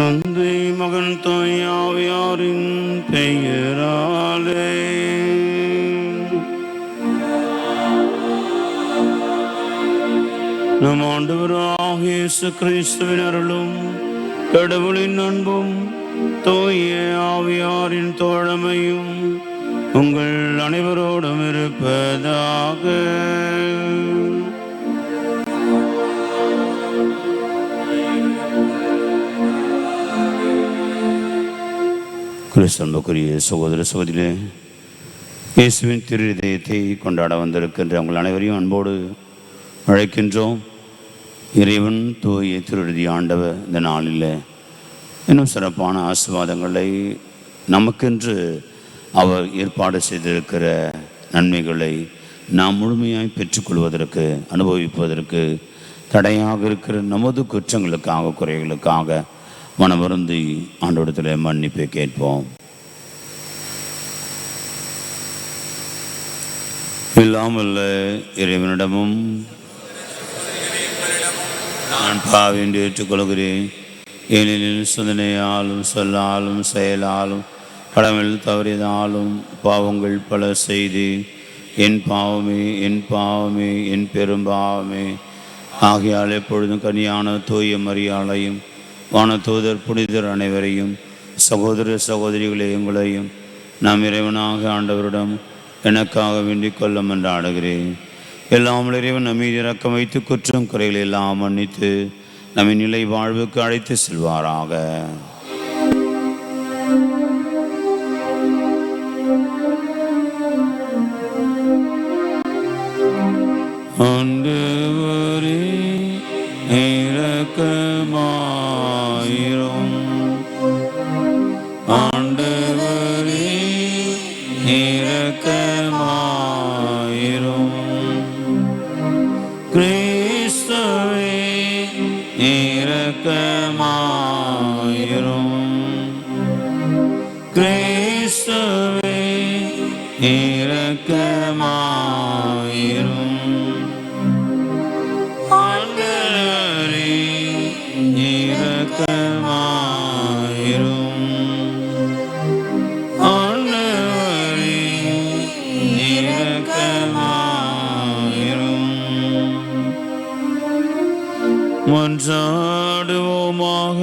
தந்தை மகன் தூயாவியாரின் பெயராலே. நம் ஆண்டவராகிய இயேசு கிறிஸ்துவின் அருளும் கடவுளின் அன்பும் தூய ஆவியாரின் தோழமையும் உங்கள் அனைவரோடும் இருப்பதாக. கிறிஸ்தவனுக்குரிய சகோதர சகோதரிகளே, இயேசுவின் திரு இதயத்தை கொண்டாட வந்திருக்கின்ற உங்கள் அனைவரையும் அன்போடு அழைக்கின்றோம். இறைவன் தூய திருநிதி ஆண்டவர் இந்த நாளில் இன்னும் சிறப்பான ஆசீர்வாதங்களை நமக்கென்று அவர் ஏற்பாடு செய்திருக்கிற நன்மைகளை நாம் முழுமையாய் பெற்றுக்கொள்வதற்கு, அனுபவிப்பதற்கு தடையாக இருக்கிற நமது குற்றங்களுக்காக, குறைகளுக்காக மனவருந்தி ஆண்டவரிடத்தில் மன்னிப்பை கேட்போம். இல்லாமல் இறைவனிடமும் நான் பாவி என்று ஏற்றுக்கொள்கிறேன். ஏனெனில் சிந்தனையாலும் சொல்லாலும் செயலாலும் கடமையில் தவறியதாலும் பாவங்கள் பல செய்து என் பாவமே என் பாவமே என் பெரும்பாவமே. ஆகையால் எப்பொழுதும் கனியான தூய மரியாளையும் வானதூதர் புனிதர் அனைவரையும் சகோதர சகோதரிகளை உங்களையும் நாம் இறைவனாக ஆண்டவரிடம் எனக்காக வேண்டிக் கொள்ள மன்றாடுகிறேன். எல்லாம் இறைவன் நம்மீது இரக்கம் வைத்து குற்றம் குறைகளை எல்லாம் மன்னித்து நம்மை நிலை வாழ்வுக்கு அழைத்து செல்வாராக. ஆண்டவரே இரக்கமாயிரும். ஆண்டவரே இரக்கமாயிரும். கிறிஸ்துவே இரக்கமாயிரும். கிறிஸ்துவே இரக்கமாயிரும். மன்றாடுவோமாக.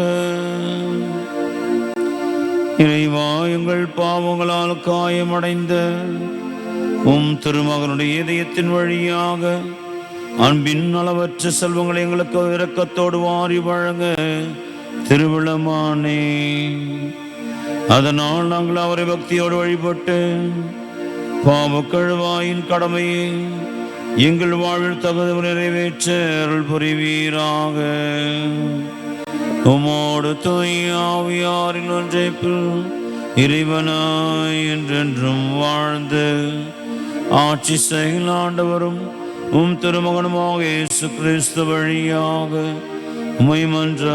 இறைவா, எங்கள் பாவங்களால் காயமடைந்த திருமகனுடைய இதயத்தின் வழியாக அன்பின் அளவற்ற செல்வங்களை எங்களுக்கு இரக்கத்தோடு வாரி வழங்க திருவிழமானே. அதனால் நாங்கள் அவரை பக்தியோடு வழிபட்டு பாவக்கழுவாயின் கடமையை எங்கள் வாழ்வில் தகுதி நிறைவேற்ற அருள் புரிவீராக. உமோடு தூய ஆவியாரின் ஒன்றைப்பில் இறைவனாய் என்றென்றும் வாழ்ந்து ஆட்சி செயலாண்டவரும் திருமகனுமாக இயேசு கிறிஸ்து வழியாக உம்மை மன்றாடுகின்றோம்.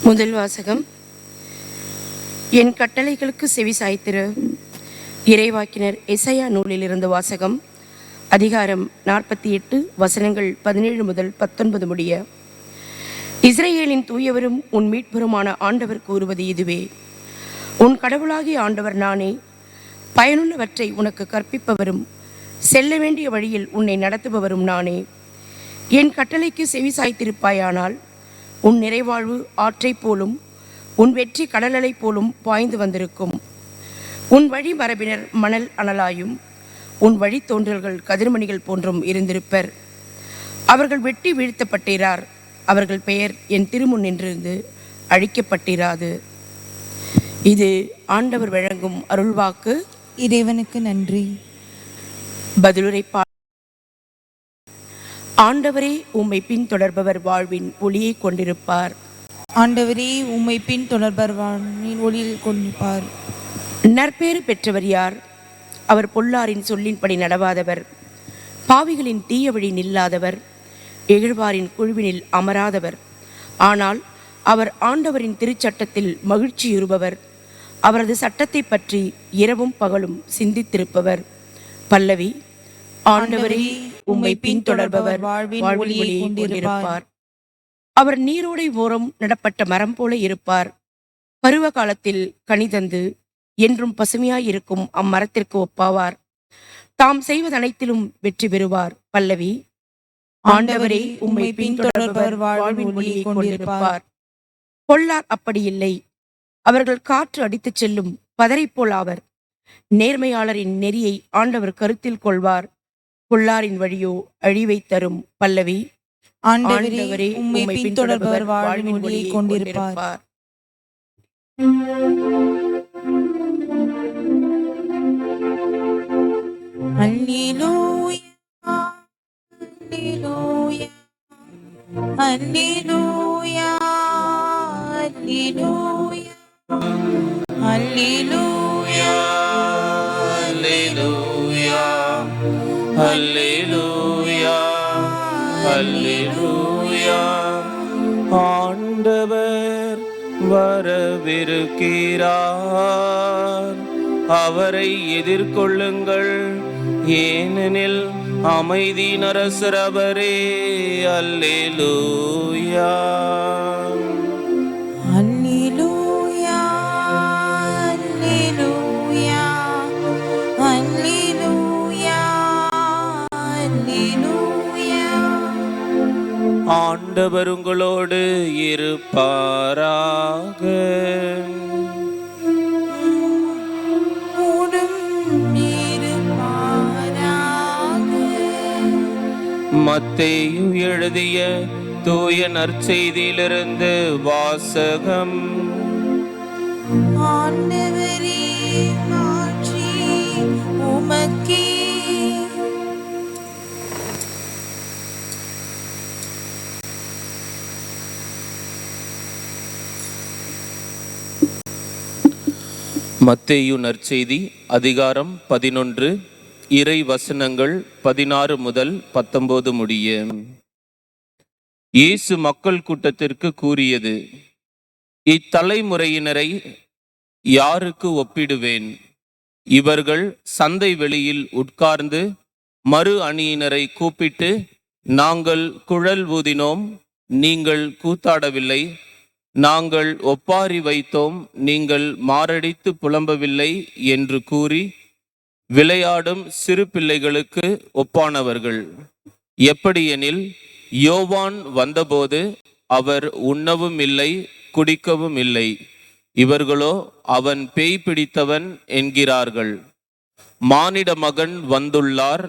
முதல் வாசகம். என் கட்டளைகளுக்கு செவி சாய்த்திரு. இறைவாக்கினர் எசையா நூலிலிருந்து வாசகம். அதிகாரம் 48, வசனங்கள் 17 முதல் 19 முடிய. இஸ்ரேலின் தூயவரும் உன் மீட்பெருமான ஆண்டவர் கூறுவது இதுவே: உன் கடவுளாகிய ஆண்டவர் நானே, பயனுள்ளவற்றை உனக்கு கற்பிப்பவரும் செல்ல வேண்டிய வழியில் உன்னை நடத்துபவரும் நானே. என் கட்டளைக்கு செவி சாய்த்திருப்பாயானால் உன் நிறைவாழ்வு ஆற்றை போலும் உன் வெற்றி கடலலை போலும் பாய்ந்து வந்திருக்கும். உன் வழி மரபினர் மணல் அனலாயும் உன் வழி தோன்றல்கள் கதிர்மணிகள் போன்றும் இருந்திருப்பர். அவர்கள் வெட்டி வீழ்த்தப்பட்டிரார். அவர்கள் பெயர் என் திருமுன் நின்றிருந்து அழிக்கப்பட்டிராது. இது ஆண்டவர் வழங்கும் அருள்வாக்கு. இறைவனுக்கு நன்றி. பதிலுரை. ஆண்டவரே, உம்மை பின்தொடர்பவர் வாழ்வின் ஒளியை கொண்டிருப்பார். ஆண்டவரே, உம்மை பின்தொடர்பவர் வாழ்வின் ஒளியில் கொண்டிருப்பார். நற்பேறு பெற்றவர் யார்? அவர் பொல்லாரின் சொல்லின்படி நடவாதவர், பாவிகளின் தீய வழி நில்லாதவர், இகழ்வாரின் குழுவினில் அமராதவர், ஆனால் அவர் ஆண்டவரின் திருச்சட்டத்தில் மகிழ்ச்சியுறுபவர். அவரது சட்டத்தை பற்றி இரவும் பகலும் சிந்தித்திருப்பவர். பல்லவி. ஆண்டவரே, உம்மை பின்தொடர்பவர் வாழ்வின் ஒளியை கொண்டிருப்பார். அவர் நீரோடை ஓரம் நடப்பட்ட மரம் போல இருப்பார். பருவ காலத்தில் கனிதந்து என்றும் பசுமையாயிருக்கும் அம்மரத்திற்கு ஒப்பாவார். தாம் செய்வதனைத்திலும் வெற்றி பெறுவார். பல்லவி. ஆண்டவரே, உம்மை பின்தொடர்பவர் வாழ்வின் ஒளியை கொண்டிருப்பார். பொல்லார் அப்படி இல்லை. அவர்கள் காற்று அடித்துச் செல்லும் பதரை போல் ஆவர். நேர்மையாளரின் நெறியை ஆண்டவர் கருத்தில் கொள்வார். பொல்லாரின் வழியோ அழிவை தரும். பல்லவி. ஆண்டவரே, உம்மை பின்தொடர்பவர் வாழ்வின் ஒளியை கொண்டிருப்பார். அல்லேலூயா, அல்லேலூயா, அல்லேலூயா, அல்லேலூயா, அல்லேலூயா, அல்லேலூயா, அல்லேலூயா, அல்லேலூயா. ஆண்டவர் வரவிருக்கிறார், அவரை எதிர்கொள்ளுங்கள், ஏனெனில் அமைதியின் அரசர் அவரே. அல்லேலூயா. அல்லேலூயா, அல்லேலூயா, அல்லேலூயா, அல்லேலூயா. ஆண்டவர் உங்களோடு இருப்பாராக. மத்தேயு எழுதிய தூய நற்செய்தியிலிருந்து வாசகம். ஆண்டவரே, மாட்சி உமக்கே. மத்தேயு நற்செய்தி அதிகாரம் 11, இறை வசனங்கள் 16 முதல் 19 முடிய. இயேசு மக்கள் கூட்டத்திற்கு கூறியது: இத்தலைமுறையினரை யாருக்கு ஒப்பிடுவேன்? இவர்கள் சந்தை வெளியில் உட்கார்ந்து மறு அணியினரை கூப்பிட்டு, நாங்கள் குழல் ஊதினோம், நீங்கள் கூத்தாடவில்லை, நாங்கள் ஒப்பாரி வைத்தோம், நீங்கள் மாரடித்து புலம்பவில்லை என்று கூறி விளையாடும் சிறு பிள்ளைகளுக்கு ஒப்பானவர்கள். எப்படியெனில், யோவான் வந்தபோது அவர் உண்ணவும் இல்லை, குடிக்கவும் இல்லை. இவர்களோ அவன் பேய் பிடித்தவன் என்கிறார்கள். மானிட மகன் வந்துள்ளார்,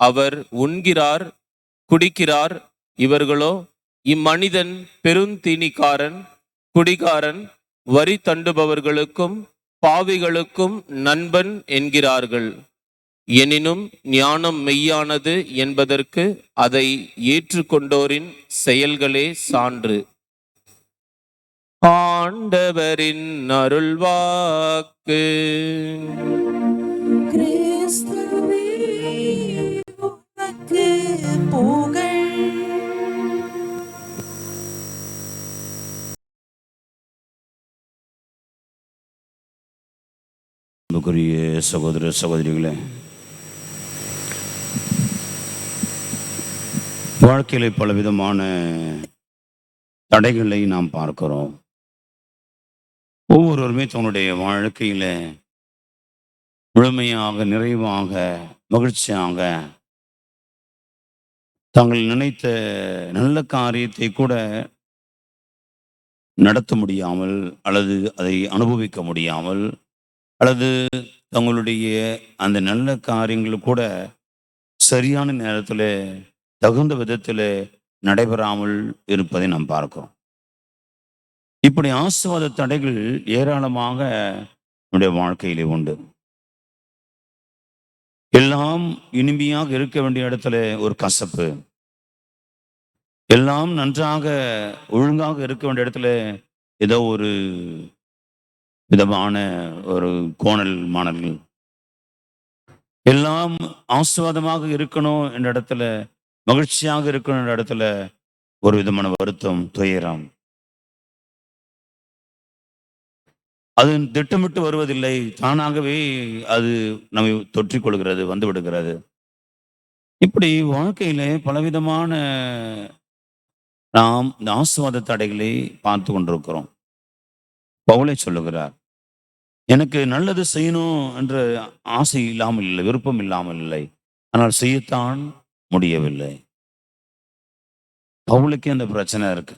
அவர் உண்கிறார், குடிக்கிறார். இவர்களோ இம்மனிதன் பெருந்தீனிக்காரன், குடிகாரன், வரி தண்டுபவர்களுக்கும் பாவிகளுக்கும் நண்பன் என்கிறார்கள். எனினும் ஞானம் மெய்யானது என்பதற்கு அதை ஏற்றுக்கொண்டோரின் செயல்களே சான்று. ஆண்டவரின் அருள்வாக்கு. கிறிஸ்துவே, உமக்கு புகழ். அன்புக்குரிய சகோதர சகோதரிகளே, வாழ்க்கையில பலவிதமான தடைகளை நாம் பார்க்கிறோம். ஒவ்வொருவருமே தன்னுடைய வாழ்க்கையில முழுமையாக, நிறைவாக, மகிழ்ச்சியாக தாங்கள் நினைத்த நல்ல காரியத்தை கூட நடத்த முடியாமல், அல்லது அதை அனுபவிக்க முடியாமல், அல்லது தங்களுடைய அந்த நல்ல காரியங்கள் கூட சரியான நேரத்தில், தகுந்த விதத்தில் நடைபெறாமல் இருப்பதை நாம் பார்க்கிறோம். இப்படி ஆசீர்வாத தடைகள் ஏராளமாக நம்முடைய வாழ்க்கையிலே உண்டு. எல்லாம் இனிமையாக இருக்க வேண்டிய இடத்துல ஒரு கசப்பு, எல்லாம் நன்றாக ஒழுங்காக இருக்க வேண்டிய இடத்துல ஏதோ ஒரு விதமான ஒரு கோணல் மாணல், எல்லாம் ஆசீர்வாதமாக இருக்கணும் என்ற இடத்துல, மகிழ்ச்சியாக இருக்கணும் என்ற இடத்துல ஒரு விதமான வருத்தம், துயரம். அது திட்டமிட்டு வருவதில்லை, தானாகவே அது நம்மை தொற்றிக் கொள்கிறது, வந்து விடுகிறது. இப்படி வாழ்க்கையில பலவிதமான நாம் இந்த ஆசீர்வாத தடைகளை பார்த்து கொண்டிருக்கிறோம். பவுலே சொல்லுகிறார், எனக்கு நல்லது செய்யணும் என்ற ஆசை இல்லாமல் இல்லை, விருப்பம் இல்லாமல் இல்லை, ஆனால் செய்யத்தான் முடியவில்லை. பவுலுக்கே அந்த பிரச்சனை இருக்கு.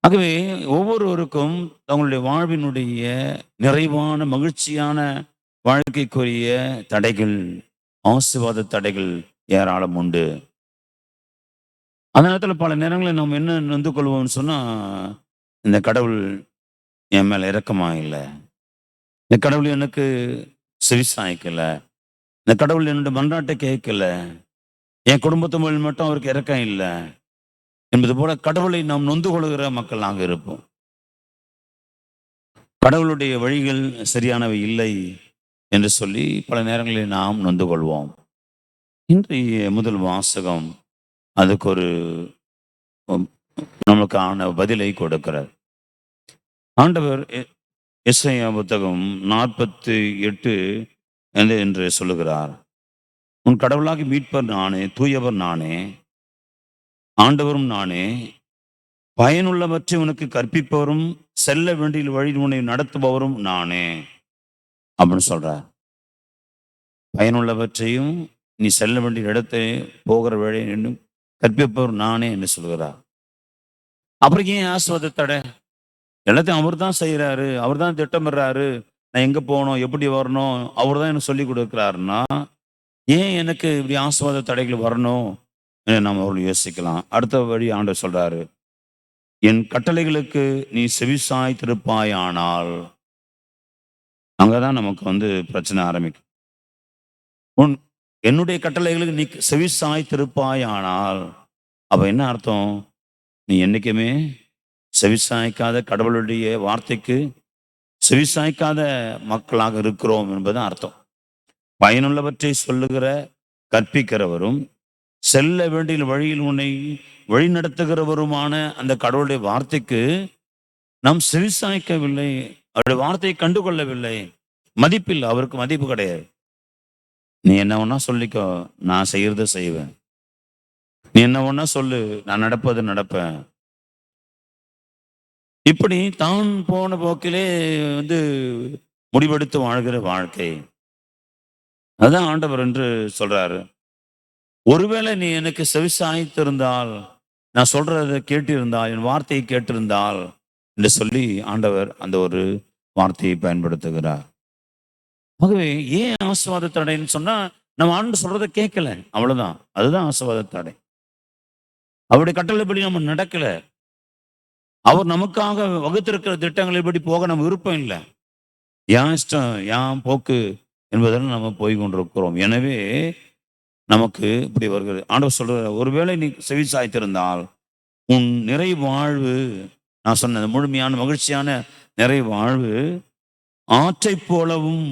ஆகவே ஒவ்வொருவருக்கும் தங்களுடைய வாழ்வினுடைய நிறைவான மகிழ்ச்சியான வாழ்க்கைக்குரிய தடைகள், ஆசீர்வாத தடைகள் ஏராளம் உண்டு. அந்த நேரத்துல பல நேரங்களில் நாம் என்ன நொந்து கொள்வோம்னு சொன்னா, இந்த கடவுள் என் மேல இரக்கமா இல்லை, இந்த கடவுள் எனக்கு செவிசாய்க்கல, இந்த கடவுள் என்னுடைய மன்றாட்டை கேட்கல, என் குடும்பத்து மேல் மட்டும் அவருக்கு இரக்கம் இல்லை என்பது போல கடவுளை நாம் நொந்து கொள்கிற மக்கள் நாங்க இருப்போம். கடவுளுடைய வழிகள் சரியானவை இல்லை என்று சொல்லி பல நேரங்களில் நாம் நொந்து கொள்வோம். இன்றைய முதல் வாசகம் அதுக்கு ஒரு நம்மளுக்கான பதிலை கொடுக்கிறார். ஆண்டவர் எஸ்ஐயா புத்தகம் 48 என்று சொல்லுகிறார், உன் கடவுளாகி மீட்பர் நானே, தூயவர் நானே, ஆண்டவரும் நானே, பயனுள்ளவற்றை உனக்கு கற்பிப்பவரும் செல்ல வேண்டிய வழி உன்னை நடத்துபவரும் நானே அப்படின்னு சொல்றார். பயனுள்ளவற்றையும் நீ செல்ல வேண்டிய இடத்தை போகிற வழி என்னும் கற்பிப்பவர் நானே என்று சொல்கிறார். அப்புறம் ஏன் ஆசீர்வாத தடை? எல்லாத்தையும் அவர் தான் செய்யறாரு, அவர் தான் திட்டமிடுறாரு, நான் எங்க போகணும், எப்படி வரணும், அவர் தான் எனக்கு சொல்லி கொடுக்கிறாருன்னா ஏன் எனக்கு இப்படி ஆசீர்வாத தடைகள் வரணும் நம்ம அவர்கள் யோசிக்கலாம். அடுத்த வழி ஆண்டவர் சொல்றாரு, என் கட்டளைகளுக்கு நீ செவிசாய்த்திருப்பாயானால். அங்கதான் நமக்கு பிரச்சனை ஆரம்பிக்கும். என்னுடைய கட்டளைகளுக்கு நீ செவிசாய்த்திருப்பாயானால் அப்ப என்ன அர்த்தம்? நீ என்னைக்குமே செவிசாய்க்காத, கடவுளுடைய வார்த்தைக்கு செவிசாய்க்காத மக்களாக இருக்கிறோம் என்பதுதான் அர்த்தம். பயனுள்ளவற்றை சொல்லுகிற கற்பிக்கிறவரும் செல்ல வேண்டிய வழியில் உன்னை வழி நடத்துகிறவருமான அந்த கடவுளுடைய வார்த்தைக்கு நாம் செவிசாய்க்கவில்லை, அவருடைய வார்த்தையை கண்டுகொள்ளவில்லை, மதிப்பில்லை, அவருக்கு மதிப்பு கிடையாது. நீ என்ன ஒன்னா சொல்லிக்கோ, நான் செய்யறத செய்வேன், நீ என்ன ஒன்னா சொல்லு, நான் நடப்பது நடப்பேன். இப்படி தான் போன போக்கிலே முடிவெடுத்து வாழ்கிற வாழ்க்கை. அதான் ஆண்டவர் என்று சொல்றாரு. ஒருவேளை நீ எனக்கு செவிசாய்த்திருந்தால், நான் சொல்றதை கேட்டிருந்தால், என் வார்த்தையை கேட்டிருந்தால் என்று சொல்லி ஆண்டவர் அந்த ஒரு வார்த்தையை பயன்படுத்துகிறார். ஆகவே ஏன் ஆசீர்வாத தடைன்னு சொன்னா, நம்ம ஆண்டு சொல்றதை கேட்கல, அவ்வளவுதான். அதுதான் ஆசீர்வாத தடை. அவருடைய கட்டளைப்படி நம்ம நடக்கல, அவர் நமக்காக வகுத்திருக்கிற திட்டங்களை படி போக நம்ம விருப்பம் இல்லை, என் இஷ்டம் என் போக்கு என்பதில் நம்ம போய் கொண்டிருக்கிறோம். எனவே நமக்கு இப்படி வருகிறது. ஆண்டவர் சொல்ற, ஒருவேளை நீ செவி சாய்த்திருந்தால் உன் நிறை வாழ்வு, நான் சொன்ன முழுமையான மகிழ்ச்சியான நிறை வாழ்வு ஆற்றை போலவும்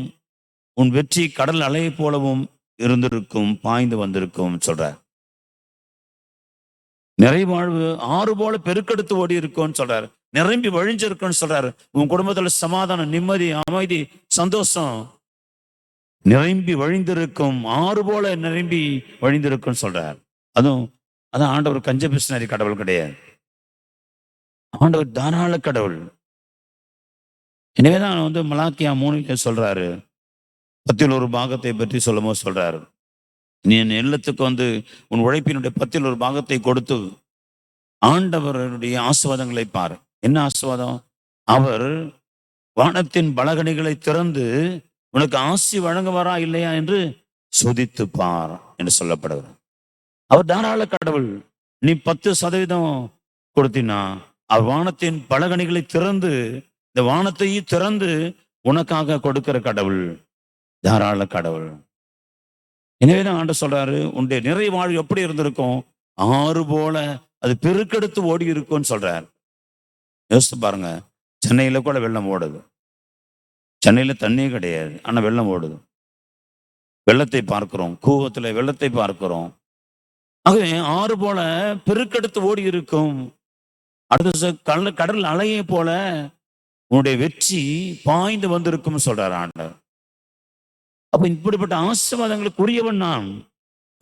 உன் வெற்றி கடல் அலையை போலவும் இருந்திருக்கும், பாய்ந்து வந்திருக்கும் சொல்ற. நிறைவாழ்வு ஆறு போல பெருக்கெடுத்து ஓடி இருக்கும்னு சொல்றாரு, நிரம்பி வழிஞ்சிருக்குன்னு சொல்றாரு. உன் குடும்பத்துல சமாதானம், நிம்மதி, அமைதி, சந்தோஷம் நிரம்பி வழிந்திருக்கும், ஆறு போல நிரம்பி வழிந்திருக்கும் சொல்றார். அதான் ஆண்டவர் கஞ்ச பிஸ்னரி கடவுள் கிடையாது, ஆண்டவர் தாராள கடவுள். எனவேதான் மலாக்கியா 3 சொல்றாரு, 10 பாகத்தை பற்றி சொல்லும் போது சொல்றாரு, நீ என் இல்லத்துக்கு உன் உழைப்பினுடைய 10 பாகத்தை கொடுத்து ஆண்டவருடைய ஆசீர்வாதங்களை பார். என்ன ஆசீர்வாதம்? அவர் வானத்தின் பலகணிகளை திறந்து உனக்கு ஆசி வழங்குவாரா இல்லையா என்று சோதித்து பார் என்று சொல்லப்படுகிறார். அவர் தாராள கடவுள். நீ 10% கொடுத்தினா அவர் வானத்தின் பலகணிகளை திறந்து, இந்த வானத்தையும் திறந்து உனக்காக கொடுக்கிற கடவுள், தாராள கடவுள். எனவேதான் ஆண்டு சொல்றாரு, உன்னுடைய நிறை வாழ்வு எப்படி இருந்திருக்கும்? ஆறு போல அது பெருக்கெடுத்து ஓடி இருக்கும்னு சொல்றாரு. யோசித்து பாருங்க, சென்னையில கூட வெள்ளம் ஓடுது, சென்னையில தண்ணி கிடையாது, ஆனா வெள்ளம் ஓடுது. வெள்ளத்தை பார்க்கிறோம், கூவத்துல வெள்ளத்தை பார்க்கிறோம். ஆகவே ஆறு போல பெருக்கெடுத்து ஓடி இருக்கும். அடுத்த கடல் அலையை போல உன்னுடைய வெற்றி பாய்ந்து வந்திருக்கும் சொல்றார் ஆண்டவர். அப்ப இப்படிப்பட்ட ஆசீர்வாதங்களுக்கு உரியவன் நான்.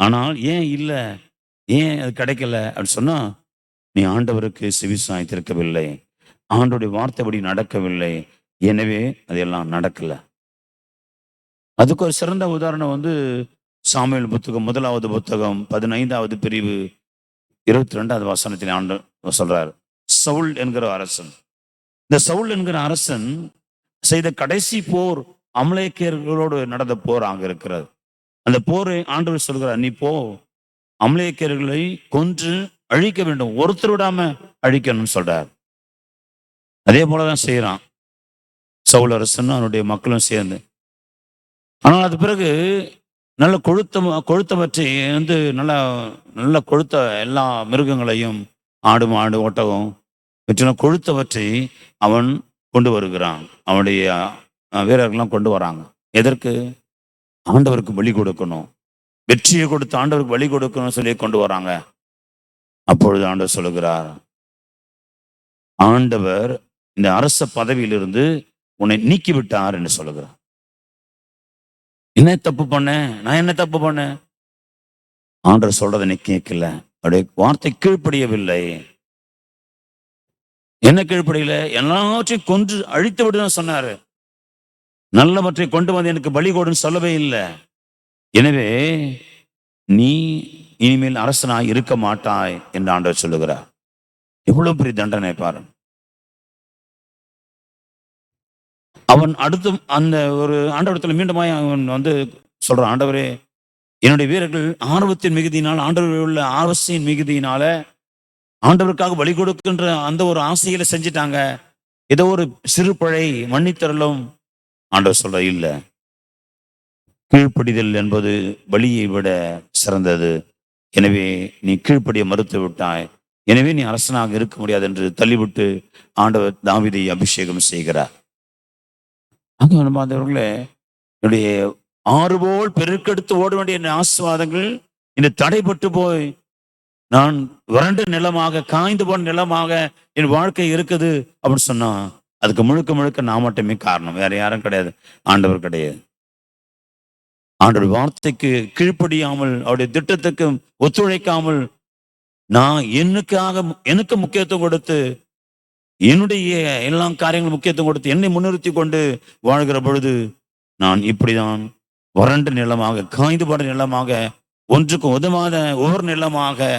ஆனால் ஏன் இல்லை, ஏன் அது கிடைக்கல அப்படின்னு சொன்னா, நீ ஆண்டவருக்கு செவி சாய்த்திருக்கவில்லை, ஆண்டவருடைய வார்த்தைப்படி நடக்கவில்லை. எனவே அதெல்லாம் நடக்கல. அதுக்கு ஒரு சிறந்த உதாரணம் சாமுவேல் புத்தகம் 1வது புத்தகம் 15வது பிரிவு 22வது வசனத்தில் ஆண்டவர் சொல்றார், சவுல் என்கிற அரசன். இந்த சவுல் என்கிற அரசன் செய்த கடைசி போர் அமலேக்கியர்களோடு நடந்த போர் அங்க இருக்கிறது. அந்த போரை ஆண்டவர் சொல்கிறார், நீ போ, அமலேக்கியர்களை கொன்று அழிக்க வேண்டும், ஒருத்தர் விடாம அழிக்கணும்னு சொல்றார். அதே போலதான் செய்யறான் சவுல் அரசன் அவனுடைய மக்களும் சேர்ந்து. ஆனால் அது பிறகு நல்ல கொழுத்தவற்றை நல்ல நல்ல கொழுத்த எல்லா மிருகங்களையும், ஆடு மாடு ஒட்டகம் இவற்றெல்லாம் கொழுத்தவற்றை அவன் கொண்டு வருகிறான். அவனுடைய வீரர்கள்லாம் கொண்டு வராங்க. எதற்கு? ஆண்டவருக்கு பலி கொடுக்கணும், வெற்றியை கொடுத்து ஆண்டவருக்கு பலி கொடுக்கணும்னு சொல்லி கொண்டு வராங்க. அப்பொழுது ஆண்டவர் சொல்லுகிறார், ஆண்டவர் இந்த அரச பதவியிலிருந்து உன்னை நீக்கி விட்டார் என்று சொல்லுகிறார். என்ன தப்பு பண்ண? நான் என்ன தப்பு பண்ண? ஆண்டவர் சொல்றதை நீ கேட்கல, அவருடைய வார்த்தை கீழ்ப்படியவில்லை. என்ன கீழ்ப்படியல? எல்லாவற்றையும் கொன்று அழித்து விடுதான் சொன்னாரு. நல்லவற்றை கொண்டு வந்து எனக்கு பலி கொடுன்னு சொல்லவே இல்லை. எனவே நீ இனிமேல் அரசனாய் இருக்க மாட்டாய் என்று ஆண்டவர் சொல்லுகிறார். எவ்வளவு பெரிய தண்டனை பாரு. அவன் அடுத்து அந்த ஒரு ஆண்டவரத்தில் மீண்டுமாய் அவன் சொல்றான், ஆண்டவரே, என்னுடைய வீரர்கள் ஆர்வத்தின் மிகுதியினால், ஆண்டவர் உள்ள ஆர்வத்தின் மிகுதியினால ஆண்டவருக்காக பலி கொடுக்கின்ற அந்த ஒரு ஆசையில செஞ்சிட்டாங்க, ஏதோ ஒரு சிறு பழை மன்னித்தரலும். ஆண்டவர் சொல்ற, இல்ல, கீழ்ப்படிதல் என்பது பலியை விட சிறந்தது. எனவே நீ கீழ்ப்படிய மறுத்து விட்டாய், எனவே நீ அரசனாக இருக்க முடியாது என்று தள்ளிவிட்டு ஆண்டவர் தாவீதை அபிஷேகம் செய்கிறார். அங்கே என்னுடைய ஆறுபோல் பெருக்கெடுத்து ஓட வேண்டிய ஆசீர்வாதங்கள் இந்த தடைப்பட்டு போய் நான் வறண்ட நிலமாக, காய்ந்து போன நிலமாக என் வாழ்க்கை இருக்குது அப்படின்னு சொன்னா, அதுக்கு முழுக்க முழுக்க நான் மட்டுமே காரணம், வேற யாரும் கிடையாது, ஆண்டவர் கிடையாது. ஆண்டவர் வார்த்தைக்கு கீழ்ப்படியாமல், அவருடைய திட்டத்துக்கு ஒத்துழைக்காமல், நான் எனக்கு முக்கியத்துவம் கொடுத்து, என்னுடைய எல்லா காரியங்களும் முக்கியத்துவம் கொடுத்து என்னை முன்னிறுத்தி கொண்டு வாழ்கிற பொழுது நான் இப்படிதான் வறண்ட நிலமாக, காய்ந்து போன நிலமாக, ஒன்றுக்கும் உதவாத ஒவ்வொரு நிலமாக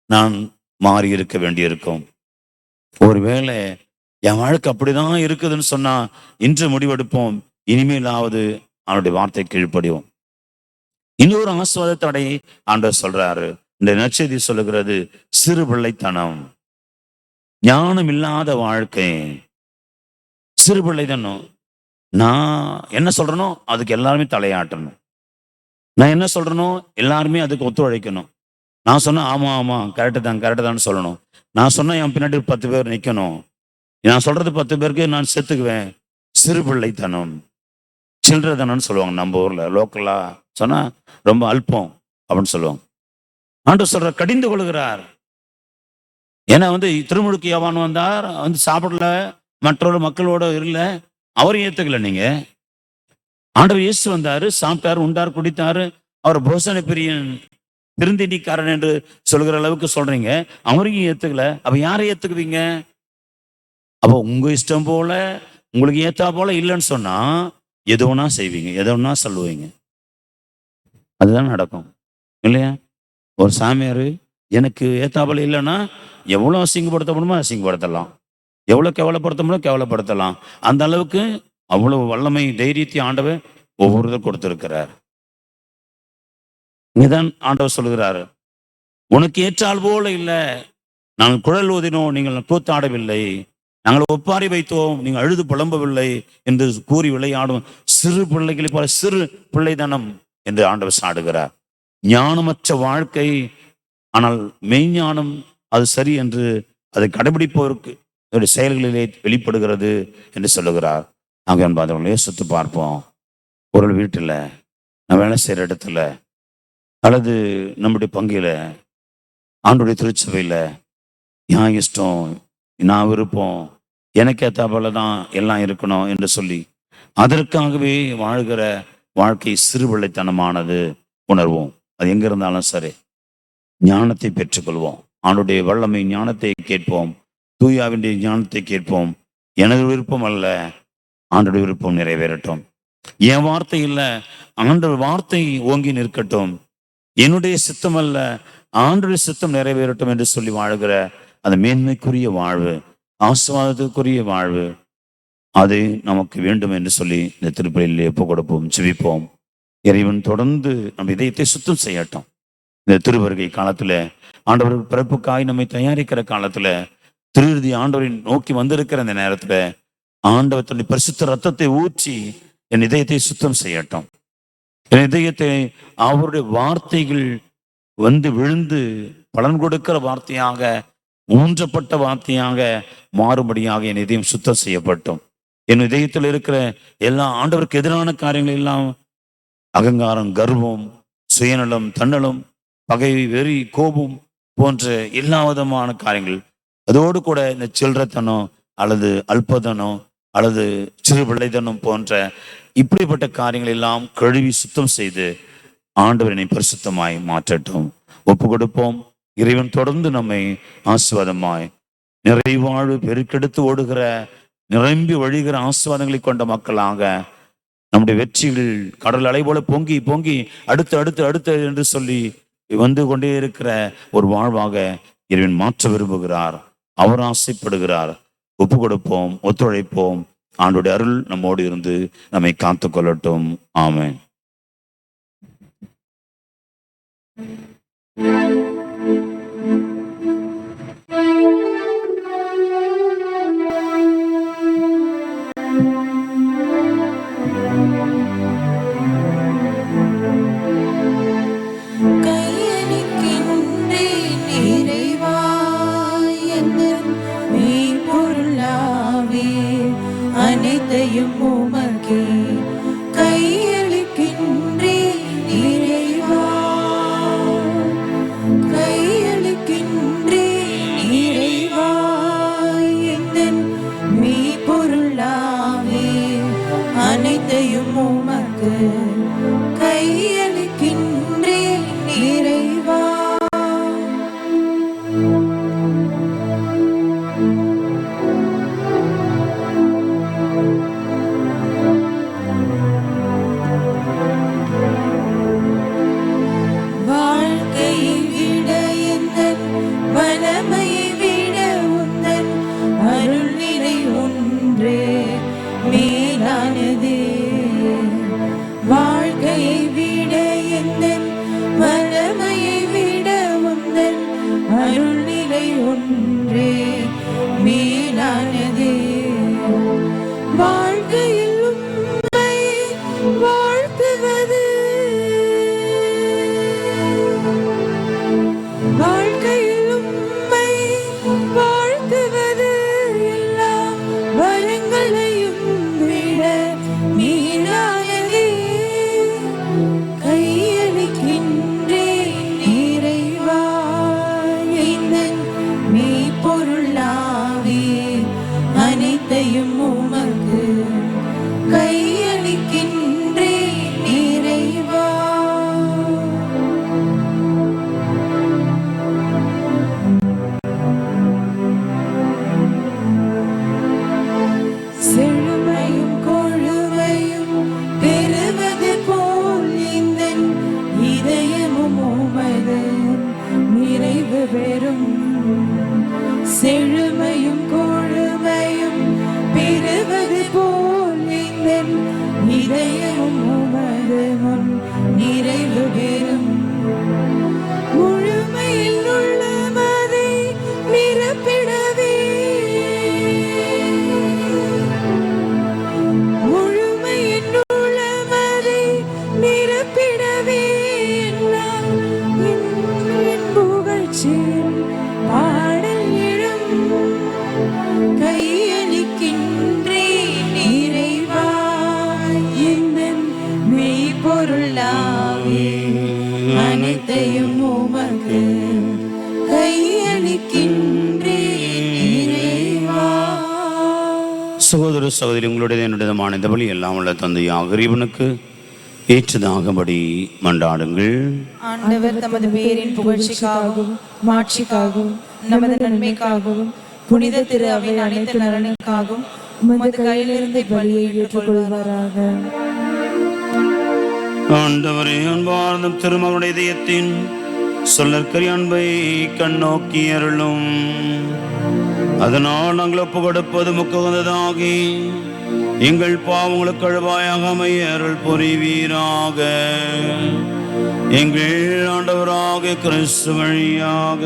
நான் மாறி இருக்க வேண்டியிருக்கும். ஒருவேளை என் வாழ்க்கை அப்படிதான் இருக்குதுன்னு சொன்னா, இன்று முடிவெடுப்போம், இனிமேலாவது அவனுடைய வார்த்தை கீழ்ப்படிவோம். இன்னொரு ஆசீர்வாதத்தடை ஆண்டவர் சொல்றாரு. இந்த நற்செய்தி சொல்லுகிறது, சிறு பிள்ளைத்தனம், ஞானம் இல்லாத வாழ்க்கை, சிறு பிள்ளைத்தனம். நான் என்ன சொல்றேனோ அதுக்கு எல்லாருமே தலையாட்டணும், நான் என்ன சொல்றேனோ எல்லாருமே அதுக்கு ஒத்துழைக்கணும். நான் சொன்னா ஆமா ஆமா கரெக்டு தான் சொல்லணும். நான் சொன்னா என் பின்னாடி 10 பேர் நிக்கணும். நான் சொல்றது 10 பேருக்கு நான் செத்துக்குவேன். சிறு பிள்ளைத்தனம், சில்லறதனம்னு சொல்லுவாங்க நம்ம ஊர்ல. லோக்கலா சொன்னா ரொம்ப அல்பம் அப்படின்னு சொல்லுவாங்க. ஆண்டவர் சொல்ற, கடிந்து கொள்கிறார். ஏன்னா திருமுழுக்கு யோவான் வந்தார், சாப்பிடல, மற்றொரு மக்களோட இல்லை, அவரையும் ஏத்துக்கல. நீங்க ஆண்டவர் இயேசு வந்தாரு, சாப்பிட்டாரு, உண்டார், குடித்தாரு, அவர் போசன பிரியன், விருந்தினிக்காரன் என்று சொல்கிற அளவுக்கு சொல்றீங்க, அவரையும் ஏத்துக்கல. அப்ப யாரை ஏத்துக்குவீங்க? அப்ப உங்க இஷ்டம் போல, உங்களுக்கு ஏத்தா போல இல்லைன்னு சொன்னா எது ஒன்னா செய்வீங்க, எது ஒன்னா சொல்லுவீங்க. அதுதான் நடக்கும் இல்லையா? ஒரு சாமியார் எனக்கு ஏத்தாப்புல இல்லைன்னா எவ்வளவு அசிங்கப்படுத்த முடியுமோ அசிங்கப்படுத்தலாம், எவ்வளவு கேவலப்படுத்த முடியும் கேவலப்படுத்தலாம். அந்த அளவுக்கு அவ்வளவு வல்லமை, தைரியத்தை ஆண்டவர் ஒவ்வொருத்தர் கொடுத்திருக்கிறார். இங்கதான் ஆண்டவர் சொல்லுகிறாரு, உனக்கு ஏற்றால் போல இல்லை, நாங்கள் குழல் ஊதினோம், நீங்கள் கூத்தாடவில்லை, நாங்கள் ஒப்பாரி வைத்தோம், நீங்கள் அழுது புலம்பவில்லை என்று கூறி விளையாடும் சிறு பிள்ளைகளை போல சிறு பிள்ளைதனம் என்று ஆண்டவர் சாடுகிறார். ஞானமற்ற வாழ்க்கை, ஆனால் மெய்ஞானம் அது சரி என்று அதை கடைபிடிப்பவருக்கு செயல்களிலே வெளிப்படுகிறது என்று சொல்லுகிறார். நாங்கள் பார்த்தவங்களே சுத்து பார்ப்போம். ஒரு வீட்டில், நான் வேலை செய்கிற இடத்துல, அல்லது நம்முடைய பங்கில, ஆண்டுடைய திருச்சபையில், என் இஷ்டம், நான் விருப்பம், எனக்கு ஏற்றாப்புல தான் எல்லாம் இருக்கணும் என்று சொல்லி அதற்காகவே வாழ்கிற வாழ்க்கை சிறுபிள்ளைத்தனமானது உணர்வோம். அது எங்க இருந்தாலும் சரி, ஞானத்தை பெற்றுக்கொள்வோம். ஆண்டுடைய வல்லமை ஞானத்தை கேட்போம். தூயாவினுடைய ஞானத்தை கேட்போம். எனது விருப்பம் அல்ல, ஆண்டுடைய விருப்பம் நிறைவேறட்டும். என் வார்த்தை இல்லை, ஆண்டவர் வார்த்தை ஓங்கி நிற்கட்டும். என்னுடைய சித்தம் அல்ல, ஆண்டுடைய சித்தம் நிறைவேறட்டும் என்று சொல்லி வாழ்கிற அந்த மேன்மைக்குரிய வாழ்வு, ஆசீர்வாதத்துக்குரிய வாழ்வு, அது நமக்கு வேண்டும் என்று சொல்லி இந்த திருப்பலியில் ஒப்பு கொடுப்போம், ஜெபிப்போம். இறைவன் தொடர்ந்து நம் இதயத்தை சுத்தம் செய்யட்டும். இந்த திருவருகை காலத்துல, ஆண்டவர் பிறப்புக்காய் நம்மை தயாரிக்கிற காலத்துல, திருஇறுதி ஆண்டவரின் நோக்கி வந்திருக்கிற அந்த நேரத்துல, ஆண்டவர் தன்னுடைய பரிசுத்த ரத்தத்தை ஊற்றி என் இதயத்தை சுத்தம் செய்யட்டும். என் இதயத்தை அவருடைய வார்த்தைகள் வந்து விழுந்து பலன் கொடுக்கிற வார்த்தையாக, ஊன்றப்பட்ட வார்த்தையாக மாறுபடியாக என் இதயம் சுத்தம் செய்யப்பட்டும். என் இதயத்தில் இருக்கிற எல்லா ஆண்டவருக்கு எதிரான காரியங்கள் எல்லாம், அகங்காரம், கர்வம், சுயநலம், தன்னலம், பகை, வெறி, கோபம் போன்ற எல்லா விதமான காரியங்கள், அதோடு கூட இந்த சில்லறத்தனம் அல்லது அல்பதனம் அல்லது சிறு பிள்ளைத்தனம் போன்ற இப்படிப்பட்ட காரியங்கள் எல்லாம் கழுவி சுத்தம் செய்து ஆண்டவரினை பரிசுத்தமாய் மாற்றட்டும். ஒப்பு கொடுப்போம். இறைவன் தொடர்ந்து நம்மை ஆசீர்வாதமாய் நிறைவாழ்வு பெருக்கெடுத்து ஓடுகிற, நிரம்பி வழிகிற ஆசீர்வாதங்களை கொண்ட மக்களாக, நம்முடைய வெற்றிகள் கடல் அலை போல பொங்கி பொங்கி அடுத்து அடுத்து அடுத்து என்று சொல்லி வந்து கொண்டே இருக்கிற ஒரு வாழ்வாக இறைவன் மாற்ற விரும்புகிறார். அவர் ஆசைப்படுகிறார். ஒப்பு கொடுப்போம், ஒத்துழைப்போம். ஆண்டுடைய அருள் நம்மோடு இருந்து நம்மை காத்து கொள்ளட்டும். ஆமென். அனைத்தையும் உமக்கே கையளிக்கின்றேன் இறைவா, கையளிக்கின்றேன் இறைவா. எந்தன் மெய்ப்பொருளாவே அனைத்தையும் உமக்கு கையளிக்கின்றேன் இறைவா. செழுமையும் கொழுமையும் பெறுவது போல் எந்தன் இதயமும் உமது முன் நிறைவு பெறும். முழுமையில் உள்ளமதை நிரப்பிடவே, முழுமையில் உள்ளமதை நிரப்பிடவே எல்லாம் என் புகழ்ச்சியில் பாடல் எழும். கையளிக்கின்றேன் இறைவா, எந்தன் மெய்ப்பொருளாவே அனைத்தையும் உமக்கு கையளிக்கின்றேன் இறைவா. சகோதர சகோதரி, உங்களுடைய என்னுடையமான இந்த பலி எல்லாம் உள்ள தந்தையாக இறைவனுக்கு ஏற்றதாகபடி மன்றாடுங்கள். ஆண்டவர் தமது பேரின் புகழ்ச்சிக்காகவும் மாட்சிக்காகவும் நமது நன்மைக்காகவும் புனித திரு அவையின் அனைத்து நலனுக்காகவும் உமது கையிலிருந்து பலியை ஏற்றுக்கொள்வாராக. ஆண்டவரே, அன்பார்ந்த திருமகனுடைய இதயத்தின் சொல்லற்கரிய அன்பை கண்ணோக்கி அருளும். அதனால் நாங்கள் ஒப்பு கொடுப்பது முக்குவதாகி எங்கள் பாவங்களுக்கு கழுவாயாக அமைய அருள் புரிவீராக. எங்கள் ஆண்டவராக கிறிஸ்து வழியாக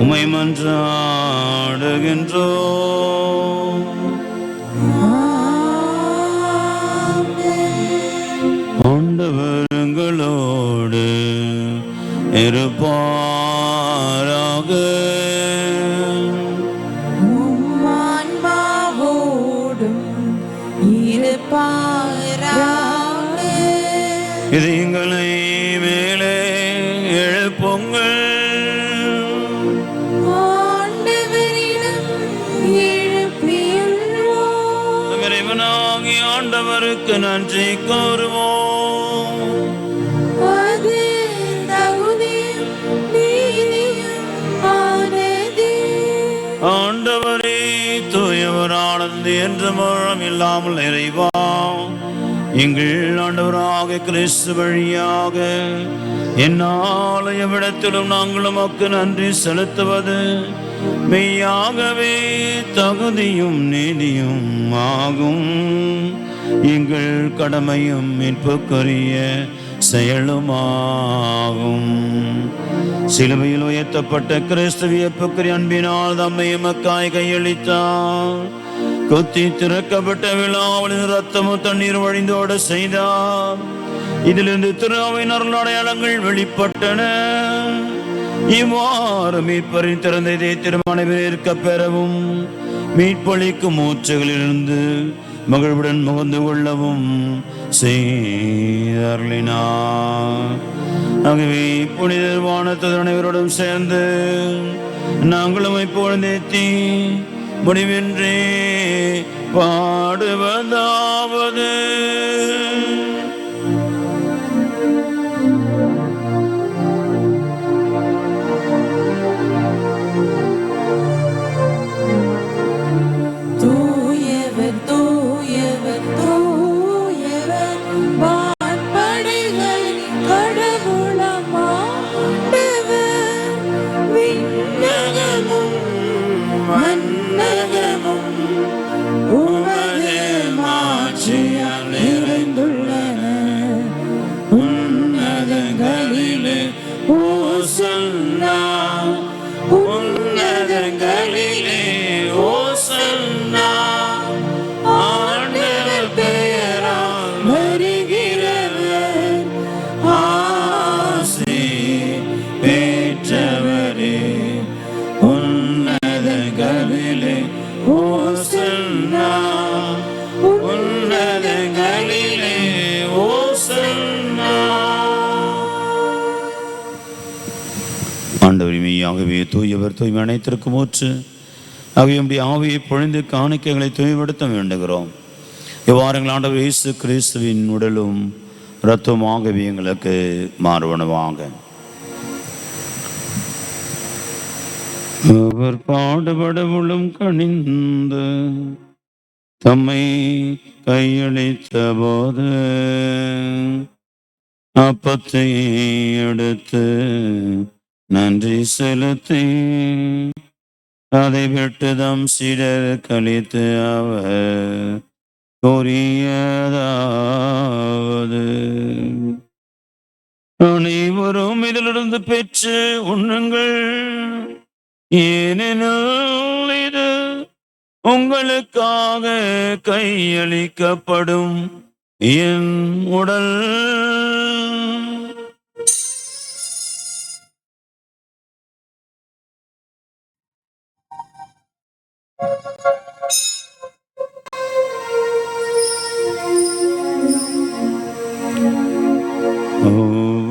உம்மை மன்றாடுகின்றோம். ஆண்டவர்களோடு இருப்பாராக. இதயங்களை மேலே எழுப்புங்கள். இறைவனாகிய ஆண்டவருக்கு நன்றி கூறுவோம். ஆண்டவரே தூயவரானது என்று முழம் இல்லாமல் இறைவா, எங்கள் ஆண்டவராக கிறிஸ்து வழியாக என்னால் எவ்விடத்திலும் நாங்கள் உமக்கு நன்றி செலுத்துவது மெய்யாகவே தகுதியும் நீதியும் ஆகும். எங்கள் கடமையும் மீட்புக்குரிய செயலுமாகும். சிலுவையில் உயர்த்தப்பட்ட கிறிஸ்து வியப்புக்குரிய அன்பினால் தம்மை எமக்காய் கையளித்தார். கொத்தி திறக்கப்பட்ட விழாவில் ரத்தமும் தண்ணீர் வழிந்தோட செய்தார். இதிலிருந்து திருவின் அருள் அடையாளங்கள் வெளிப்பட்டன. இவ்வாறு மீட்பரின் திறந்த இதய திருமணவிற்க பெறவும் மீட்பளிக்கும் மூச்சுகளிலிருந்து மகிழ்வுடன் முகந்து கொள்ளவும் செய்தருளினார். ஆகவே புனிதர் வானத்தது அனைவரோடும் சேர்ந்து நாங்களும் இப்பொழுதேத்தி முடிவின்றி பாடுவதாவது. தூயவர் தூயவர் தூயவர் வான்படைகளின் கடவுளாம் ஆண்டவர். விண்ணகமும் மண்ணகமும் உமது மாட்சியால் நிறைந்துள்ளன. உன்னதங்களிலே ஓசன்னா, உன்னதங்களிலே ஓசன்னா. ஆண்டவர் பெயரால் வருகிறவர் ஆசி பெற்றவரே. உன்னதங்களிலே ஓசன்னா, உன்னதங்களிலே ஓசன்னா. ஆண்டவர் மெய்யாகவே தூயவர், தூய்மை அனைத்திற்கும் ஊற்று. ஆகிய ஆவியை பொழிந்து காணிக்கைகளை தூய்மைப்படுத்த வேண்டுகிறோம். இவ்வாறுங்கள் ஆண்டவர் இயேசு கிறிஸ்துவின் உடலும் இரத்தமாகவே எங்களுக்கு மாறுவனவாக. அவர் பாடுபடவுளும் கணிந்து தம்மை கையளித்த போது அப்பத்தை எடுத்து நன்றி செலுத்தி அதை விட்டு தம் சீடர் கழித்து அவர் கூறியதாவது, அனைவரும் இதிலிருந்து பெற்று உண்ணுங்கள். ஏனெனில் இது உங்களுக்காக கையளிக்கப்படும் என் உடல்.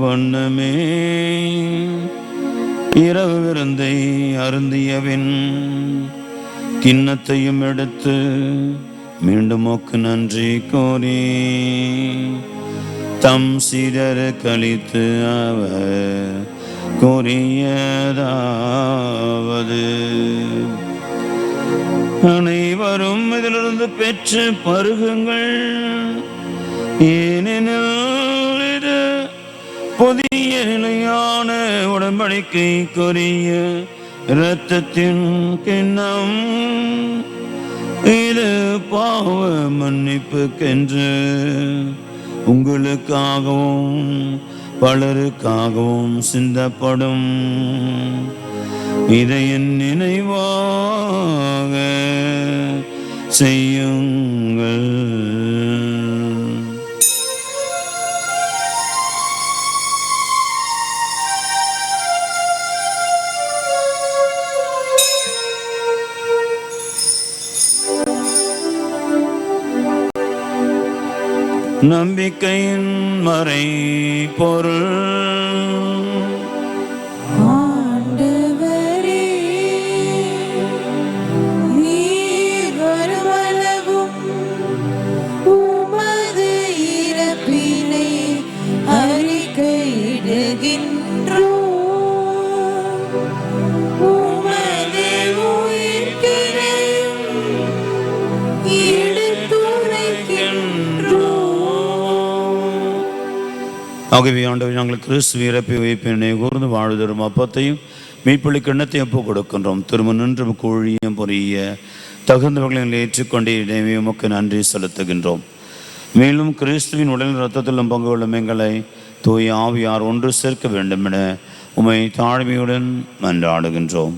வண்ணமே இரவு விருந்தை அருந்தியவின் கிண்ணத்தையும் எடுத்து மீண்டும் உமக்கு நன்றி கூறி தம் சீடர் கழித்து அவர் கூறியதாவது: அனைவரும் இதிலிருந்து பெற்று பருகுங்கள், ஏனெனில் இது புதிய நிலையான உடன்படிக்கைக்குரிய இரத்தத்தின் கிண்ணம். இது பாவ மன்னிப்புக்கென்று உங்களுக்காகவும் பலருக்காகவும் சிந்தப்படும். இதை என் நினைவாக செய்யுங்கள். நம்பிக்கையின் மறை பொருள். ஆண்டவரே, நீர் வருமளவும் உமது இறப்பினை அறிக்கையிடுகின்றோம், உமது உயிர்ப்பினையும் எடுத்துரைக்கின்றோம். ஆகவே ஆண்டவர், நாங்கள் கிறிஸ்து இறப்பை உயிர்ப்பினை கூர்ந்து வாழ்தரும் அப்பத்தையும் மீட்புள்ளி கிண்ணத்தையும் ஒப்புக் கொடுக்கின்றோம். திரும்ப நின்று ஊழியம் புரிய தகுந்தவர்களை ஏற்றுக்கொண்டே இடையே உமக்கு நன்றி செலுத்துகின்றோம். மேலும் கிறிஸ்துவின் உடலின் இரத்தத்திலும் பங்கு கொள்ளும் எங்களை தூய ஆவியார் ஒன்று சேர்க்க வேண்டும் என உம்மை தாழ்மையுடன் மன்றாடுகின்றோம்.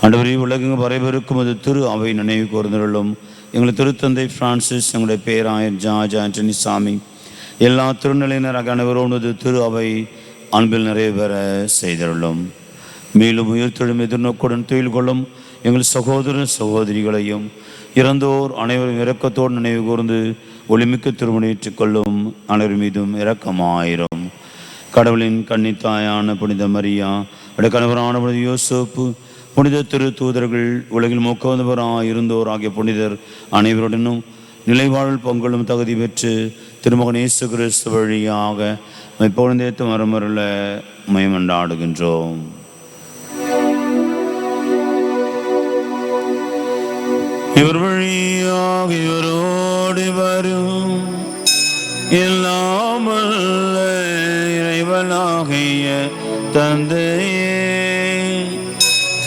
ஆண்டவரே, உலகெங்கும் வரைபெருக்கும் அது திரு அவை நினைவு கூர்ந்துள்ளும் எங்கள் திருத்தந்தை பிரான்சிஸ், எங்களுடைய பேராயர் ஜார்ஜ் ஆண்டனி சாமி, எல்லா திருநிலையினராக அனைவரோடு திரு அவை அன்பில் நிறைவேற செய்துள்ளோம். மேலும் உயிர்த்தெழும் எதிர்நோக்குடன் தொழில் கொள்ளும் எங்கள் சகோதர சகோதரிகளையும் இறந்தோர் அனைவரும் இரக்கத்தோடு நினைவு கூர்ந்து ஒளிமிக்க திருமணேற்றுக் கொள்ளும் அனைவர் மீதும் இரக்கமாயிரும். கடவுளின் கன்னித்தாயான புனித மரியா, கணவரான புனித யோசேப்பு, புனித திரு தூதர்கள், உலகில் மூக்கவந்தவராக இருந்தோர் ஆகிய புனிதர் அனைவருடனும் நிலைவாழ் பொங்கலும் தகுதி பெற்று திருமகன் இயேசு கிறிஸ்து வழியாக எப்பொழுதேத்து மரமருள மயமண்டாடுகின்றோம். இவர் வழியாக இவரோடு வரும் எல்லாமல்ல இறைவனாகிய தந்தையே,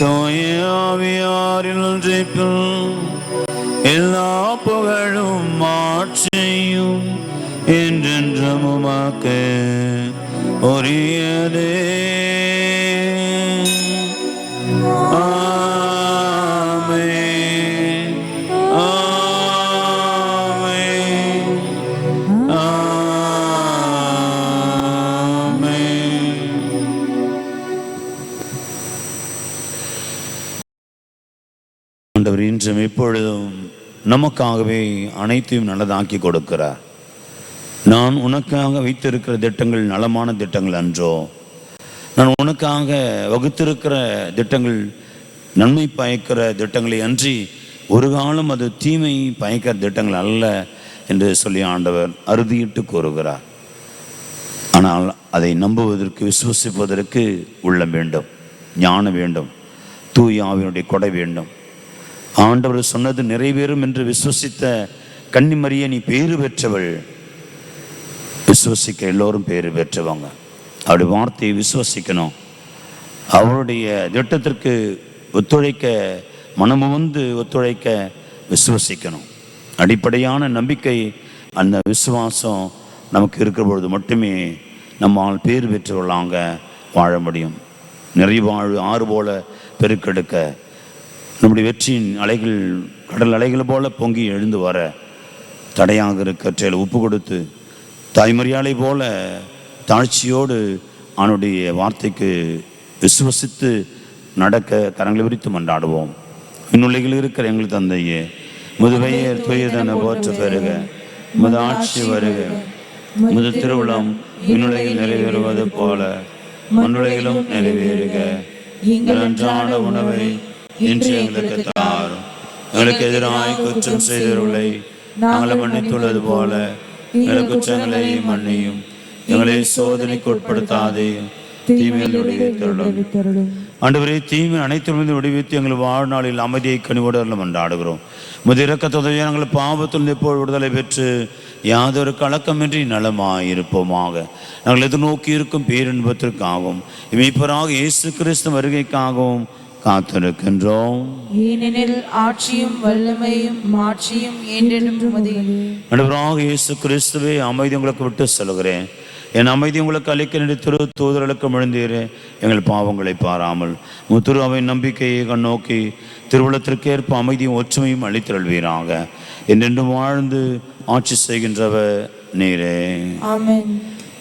தூய ஆவியாரில் ஒன்றிப்பில் எல்லா புகழும் மாட்சியும் என்றென்றும் உமக்கு உரியதே. ஆமென், ஆமென், ஆமென். ஆண்டவர் இன்றும் எப்பொழுதும் நமக்காகவே அனைத்தையும் நல்லதாக்கி கொடுக்கிறார். நான் உனக்காக வைத்திருக்கிற திட்டங்கள் நலமான திட்டங்கள் அன்றோ, நான் உனக்காக வகுத்திருக்கிற திட்டங்கள் நன்மை பயக்கிற திட்டங்களை அன்றி ஒரு காலம் அது தீமை பயக்கிற திட்டங்கள் அல்ல என்று சொல்லி ஆண்டவர் அறுதியிட்டு கூறுகிறார். ஆனால் அதை நம்புவதற்கு, விசுவசிப்பதற்கு உள்ளம் வேண்டும், ஞானம் வேண்டும், தூய ஆவியினுடைய கொடை வேண்டும். ஆண்டவர் சொன்னது நிறைவேறும் என்று விசுவசித்த கன்னிமரியே, நீ பேறு பெற்றவள். விசுவசிக்க எல்லோரும் பேறு பெற்றவங்க. அவருடைய வார்த்தையை விசுவசிக்கணும். அவருடைய திட்டத்திற்கு ஒத்துழைக்க, மனமுவந்து ஒத்துழைக்க விசுவசிக்கணும். அடிப்படையான நம்பிக்கை, அந்த விசுவாசம் நமக்கு இருக்கிற பொழுது மட்டுமே நம்மால் பேறு பெற்றவர்களாக வாழ முடியும். நிறைவாழ் ஆறு போல பெருக்கெடுக்க, நம்முடைய வெற்றியின் அலைகள் கடல் அலைகள் போல பொங்கி எழுந்து வர தடையாக இருக்கிற உப்பு கொடுத்து தாய்மரியாதை போல தாழ்ச்சியோடு அவனுடைய வார்த்தைக்கு விசுவசித்து நடக்க கரங்களை விரித்து மன்றாடுவோம். இன்னுலகில் இருக்கிற எங்கள் தந்தையே, முதுவையர் துயதன போற்ற பெருக, முது ஆட்சி வருக, முது திருவிழம் இன்னுலகில் நிறைவேறுவது போல மண்ணுலகிலும் நிறைவேறுக. எங்கள் அன்றாட உணவை இன்று எங்களுக்கு தாரும். எங்களுக்கு எதிராக குற்றம் செய்தவர்களை நாங்கள் மன்னித்துள்ளது போல எங்கள் குற்றங்களை மன்னியும், எங்களை சோதனைக்கு உட்படுத்தாதே, தீமையில் விடுவித்தருளும். ஆண்டவரே, தீமை அனைத்திலிருந்து விடுவித்து எங்கள் வாழ்நாளில் அமைதியை கனிவோடு கொண்டாடுகிறோம். முதிரக்கத்தொகையை நாங்கள் பாவத்தில் எப்போது விடுதலை பெற்று யாதொரு கலக்கமின்றி நலமாயிருப்போமாக. நாங்கள் எதிர்நோக்கி இருக்கும் பேரின்பத்திற்காகவும் இமைப்பராக இயேசு கிறிஸ்து வருகைக்காகவும் காத்திருக்கின்றோம். ஏனெனில் ஆட்சியும் வல்லமையும் மாட்சியும் என்றென்றும் உமதே. ஆண்டவராக இயேசு கிறிஸ்துவே, அமைதி உங்களுக்கு விட்டு செல்கிறேன், என் அமைதி உங்களுக்கு அளிக்க நின்று திரு தூதர்களுக்கு முழுந்தீரே. எங்கள் பாவங்களை பாராமல் முத்திரு அவை நம்பிக்கையை கண்ணோக்கி திருவுளத்திற்கேற்ப அமைதியும் ஒற்றுமையும் அளித்தருள்வீராக. என்றென்றும் வாழ்ந்து ஆட்சி செய்கின்றவர் நீரே. ஆமென்.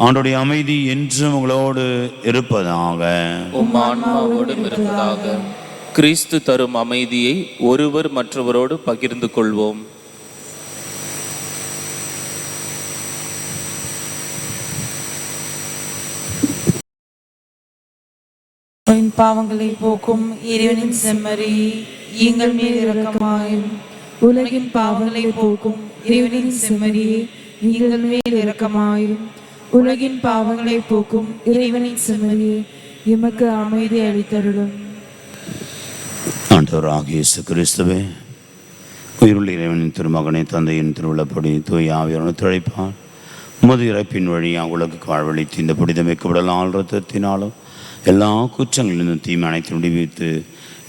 ஆண்டோடைய அமைதி என்றும் உங்களோடு இருப்பதாக. உம் ஆன்மாவோடும் இருப்பதாக. கிறிஸ்து தரும் அமைதியை ஒருவர் மற்றவரோடு பகிர்ந்து கொள்வோம். பாவங்களை போக்கும் இறைவனின் செம்மறி, எங்கள் மேல் இரக்கமாயும். உலகின் பாவங்களை போக்கும் இறைவனின் செம்மறி, எங்கள் மேல் இரக்கமாயும். உலகின் பாவங்களை போக்கும் இறைவனின் செம்மறி, எமக்கு அமைதி அளித்தருளும். ஆண்டவராக இயேசு கிறிஸ்துவே, உயிருள்ள இறைவனின் திருமகனை தந்தையின் திருவிழப்படி தூய ஆவியார் ஒத்துழைப்பார் உமது இறப்பின் வழியாக உலகுக்கு வாழ்வழித்து இந்த புனிதமிக்கப்படலால் இரத்தத்தினாலும் எல்லா குற்றங்களிலிருந்து தீமை அனைத்து விடுவித்து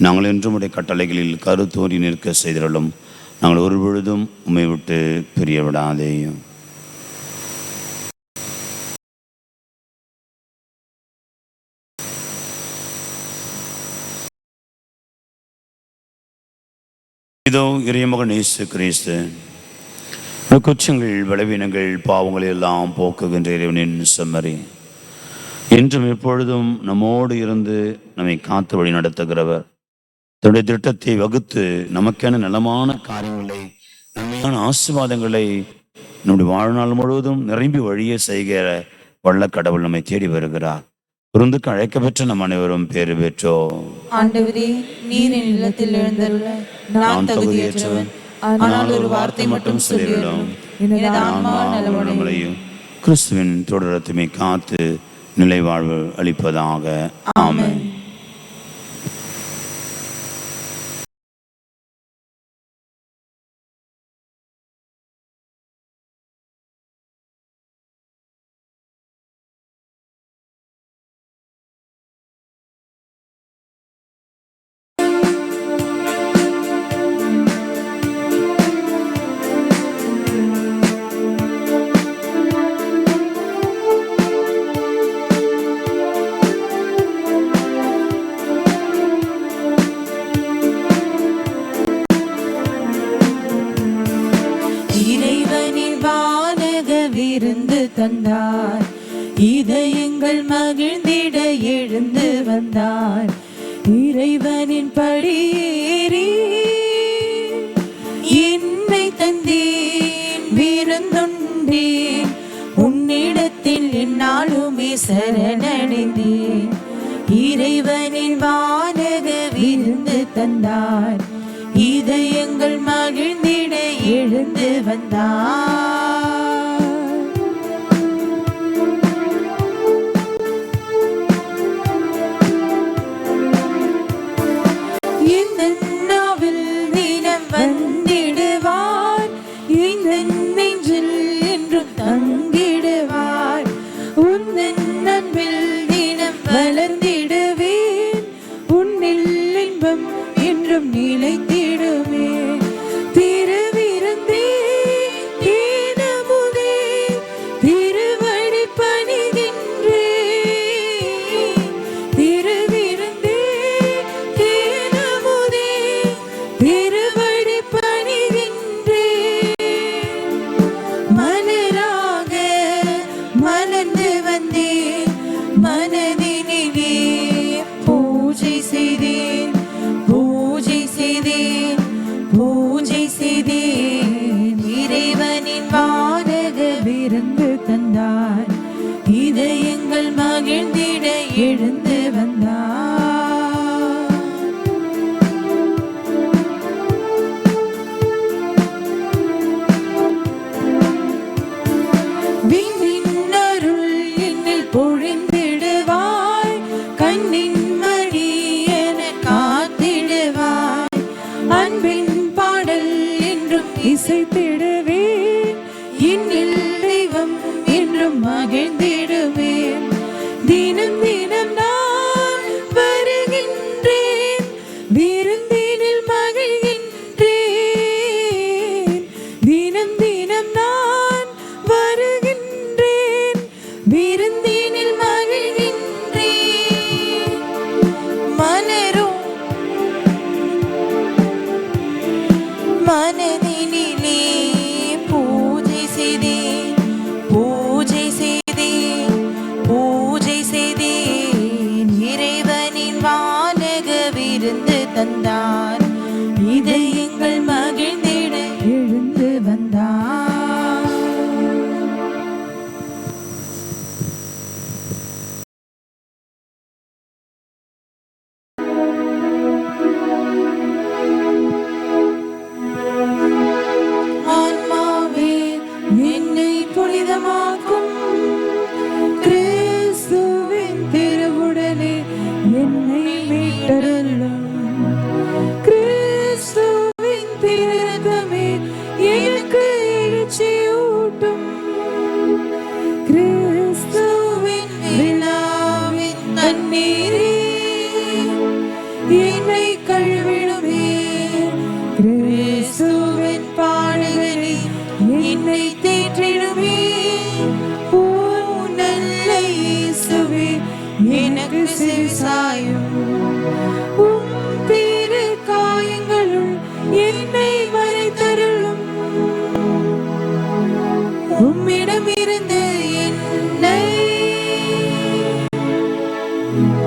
நாங்கள் என்றும் உடைய கட்டளைகளில் கருத்தோறி நிற்க செய்திடலும். நாங்கள் ஒரு பொழுதும் உம்மை விட்டு பிரிய விடாதேயும். இதோ இறைமகன் இயேசு கிறிஸ்து குற்றங்கள், பலவீனங்கள், பாவங்களை எல்லாம் போக்குகின்ற இறைவனின் செம்மறி, என்றும் எப்பொழுதும் நம்மோடு இருந்து நம்மை காத்து வழி நடத்துகிறவர், தன்னுடைய திட்டத்தை வகுத்து நமக்கான நலமான காரியங்களை, நன்மையான ஆசீர்வாதங்களை நம்முடைய வாழ்நாள் முழுவதும் நிரம்பி வழியே செய்கிற வல்ல கடவுள் நம்மை தேடி வருகிறார். விருந்துக்கு அழைக்க பெற்ற நம் அனைவரும் பேறு பெற்றோம். ஆண்டவரே, நீர் என் இல்லத்தில் எழுந்தருள நான் தகுதியற்றவன். ஆனால் ஒரு வார்த்தை மட்டும் சொல்லிவிடும், எனது ஆன்மா நலமடையும். கிறிஸ்துவின் தொடரத்துமை காத்து நிலை வாழ்வு அளிப்பதாக. ஆமென். விருந்து தந்தார், இதயங்கள் மகிழ்ந்திட எழுந்து வந்தார். இறைவனின் படியேறி என்னை தந்தேன், விருந்துண்டேன் உன்னிடத்தில் என்னாலுமே சரணடைந்தேன். இறைவனின் வானக விருந்து தந்தார், இதயங்கள் மகிழ்ந்திட எழுந்து வந்தார். வந்திடுவார், இந்த நெஞ்சில் என்றும் தங்கிடுவார். உந்தன் அன்பில் தினம் வளர்ந்திடுவேன், உன்னில் இன்பம் என்றும் நிலைத்திடுமே. திருவிருந்தே தேனமுதே திருவடி பணிகின்றே. திருவிருந்தே தேனமுதே திருவடி பணிகின்றே. மலராக மலர்ந்து வந்தேன், மனதினிலே பூஜை செய்தேன், பூஜை செய்தேன், பூஜை செய்தேன். இறைவனின் வானக விருந்து தந்தார், இதயங்கள் மகிழ்ந்திட எழுந்து வந்தார். வந்தார், இதை எங்கள் மகிழ்ந்திட எழுந்து வந்தார். ஆன்மாவே என்னை புனிதமாக்கும், கிறிஸ்துவின் திருவுடனே என்னை மீட்டருளும். கிறிஸ்துவின் திருரத்தமே எனக்கு எழுச்சியூட்டும். கிறிஸ்துவின் விழாவின் தண்ணீரே என்னை கழுவிடுமே. கிறிஸ்துவின் பாடுகளே என்னை தேற்றிடுமே. ஓ நல்ல இயேசுவே, எனக்கு செவிசாயும். உம் திரு காயங்களுள் என்னை மறைத்தருளும். உம்மிடமிருந்து என்னை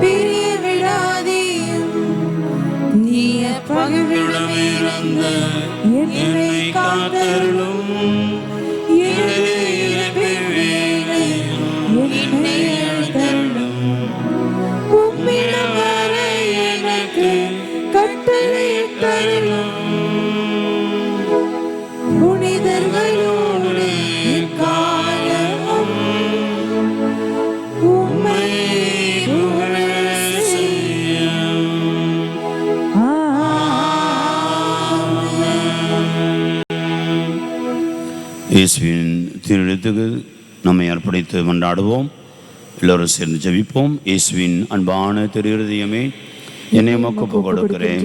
பிரிய விடாதேயும். தீய பகைவிடமிருந்து என்னை காத்தருளும். என்னை அழைத்தருளும். உம்மிடம் வர எனக்கு கட்டளையிட்டருளும். புனிதர்களோடு எக்காலமும் உம்மை புகழச் செய்யும். இயேசுவின் திருவிழத்துக்கு நம்மை அர்ப்பணித்து கொண்டாடுவோம். எல்லோரும் சேர்ந்து ஜெபிப்போம். இயேசுவின் அன்பான திரு இருதயமே, என்னை உமக்கு ஒப்புக் கொடுக்கிறேன்.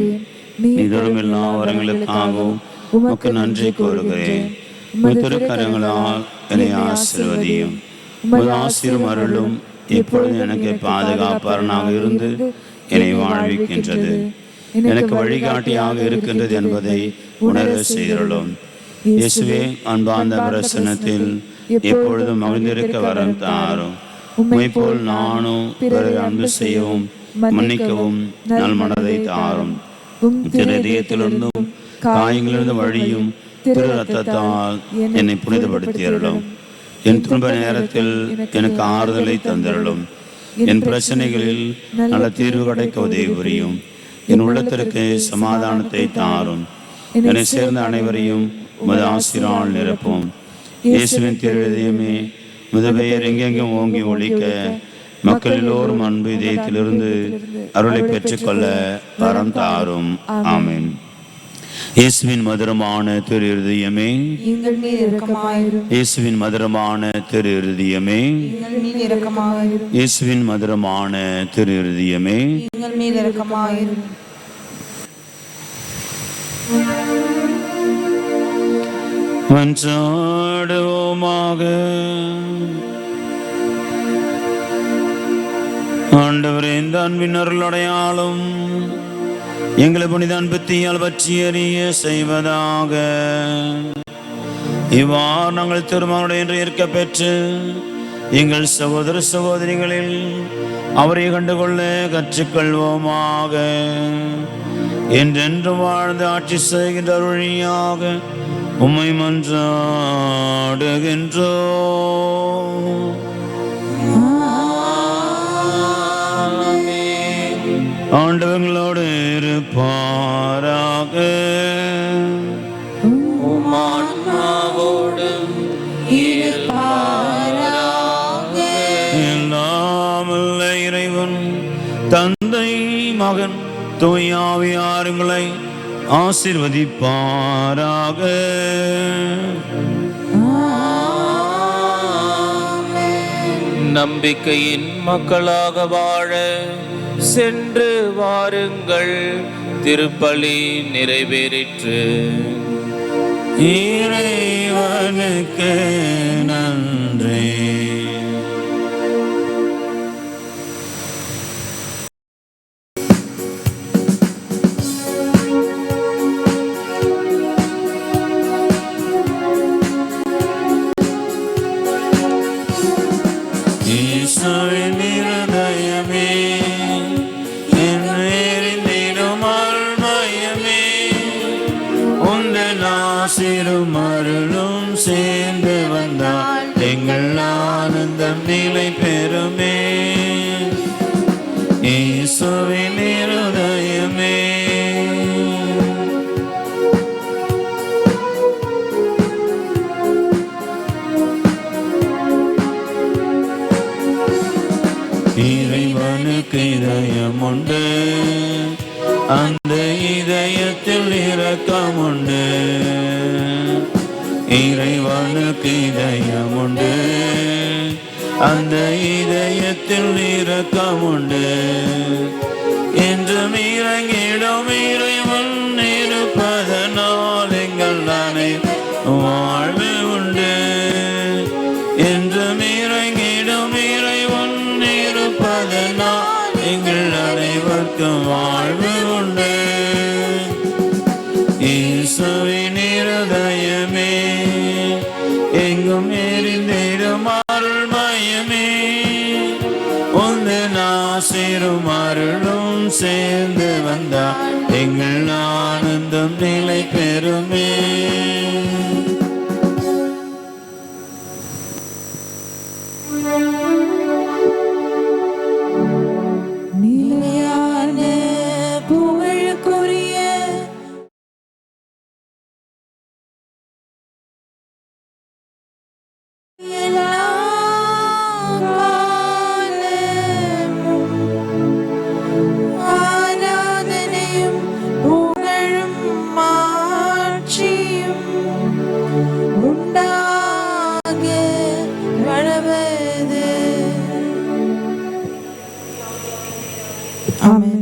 நீதரும் எல்லா வரங்களுக்காகவும் உமக்கு நன்றி கூறுகிறேன். உமது திருக்கரங்களால் என்னை ஆசீர்வதியும். உமது ஆசீரும் அருளும் எப்பொழுதும் எனக்கு பாதுகாப்பாளனாக இருந்து என்னை வாழ்விக்கின்றது, எனக்கு வழிகாட்டியாக இருக்கின்றது என்பதை உணர செய்துள்ளோம். இயேசுவே, அன்பார்ந்த பிரசன்னத்தில் எப்பொழுதும் மகிழ்ந்திருக்க வரம் தாரும். உம்மை போல் நானும் பிறரை அன்பு செய்யவும் மன்னிக்கவும் நல் மனதை தாரும். திரு இதயத்திலிருந்தும் காயங்களிலிருந்து வழியும் திரு ரத்தத்தால் என்னை புனிதப்படுத்தியருளும். என் துன்ப நேரத்தில் எனக்கு ஆறுதலை தந்தருளும். என் பிரச்சனைகளில் நல்ல தீர்வு கிடைக்க உதவி புரியும். என் உள்ளத்திற்கு சமாதானத்தை தாரும். என்னை சேர்ந்த அனைவரையும் உமது ஆசீரால் நிரப்பும். இயேசுவின் திரு இதயமே, உமது பெயர் எங்கெங்கும் ஓங்கி ஒழிக்க மக்கள் எல்லோரும் அன்பு இதயத்திலிருந்து அருளை பெற்றுக்கொள்ள வரம் தாரும். ஆமென். இயேசுவின் மதுரமான திரு இருதயமே, எங்கள் மீது இரக்கமாயிரும். இயேசுவின் மதுரமான திரு இருதயமே, எங்கள் மீது இரக்கமாயிரும். இயேசுவின் மதுரமான திரு இருதயமே, எங்கள் மீது இரக்கமாயிரும். மன்றாடுவோமாக. ஆண்டவரே, இந்த அன்பின் அருளடையாலும் எங்களை புனித அன்பத்தியால் பற்றி அறிய செய்வதாக. இவ்வாறு நாங்கள் திருமணம் என்று ஏற்க பெற்று எங்கள் சகோதர சகோதரிகளில் அவரை கண்டுகொள்ள கற்றுக்கொள்வோமாக. என்றென்று வாழ்ந்து ஆட்சி செய்கின்ற வழியாக உம்மை மன்றாடுகின்றோம். ஆண்டவங்களோடு இருப்பாராக. எல்லாம் வல்ல இறைவன் தந்தை மகன் தூயாவியாருங்களை ஆசீர்வதிப்பாராக. நம்பிக்கையின் மக்களாக வாழ சென்று வாருங்கள். திருப்பலி நிறைவேறிற்று. இறைவனுக்கு நன்றி. ஈஸ்வரின் இருதயமே, என்னை எரிந்திடும் ஆன்மா சேர்ந்து வந்தால் எங்கள் ஆனந்தம் நிலை பெறுமே. இயேசுவின் இருதயமே, இறைவனுக்கு இதயம் உண்டு, அந்த இதயத்தில் இரக்கம் உண்டு. இறைவனுக்கு இதயம் உண்டு, அந்த இதயத்தில் இரக்கம் உண்டு. என்றும் இறங்கிடும் இறைவன் இருப்பதனால் எங்கள் வாழ்வு உண்டு. என்றும் இறங்கிடும் இறைவன் இருப்பதனால் எங்கள் அனைவருக்கும் வாழ்வு உண்டு. இயேசுவின் இருதயமே, எங்கும் எரிந்திடும் அருள்மயமே, உந்தன் ஆசீரும் அருளும் சேர்ந்து வந்தால் எங்கள் ஆனந்தம் நிலை பெறுமே. நிலையான புகழுக்குரிய எல்லா காலமும் ஆராதனையும் புகழும் மாட்சியும் உண்டாக கடவது. ஆமென்.